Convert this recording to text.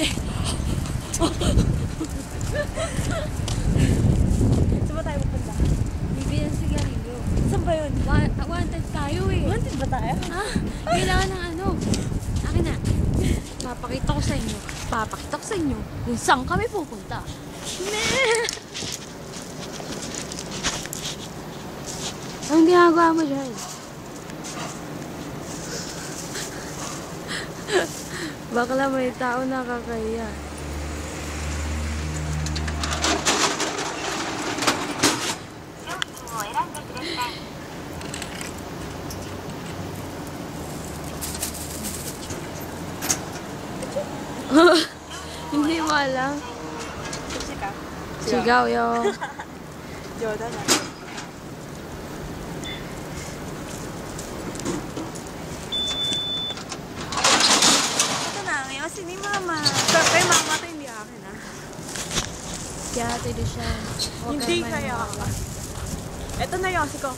Hindi. Saan ba tayo pupunta? Bibili ng sigarilyo. Saan ba yun? Wanted tayo eh. Wanted ba tayo? Ha? Kailangan ng ano. Akin na. Papakita ko sa inyo. Papakita ko sa inyo kung saan kami pupunta. Anong ginagawa mo dyan? Bakla may tao nakakaya. Hindi mo alam. Sigaw. Sigaw yung... Joda na. Ito na, ngayon si ni Mama. Pero kay Mama ito hindi akin ah. Kaya ito siya. Hindi kaya ako. Ito na Yosi ko.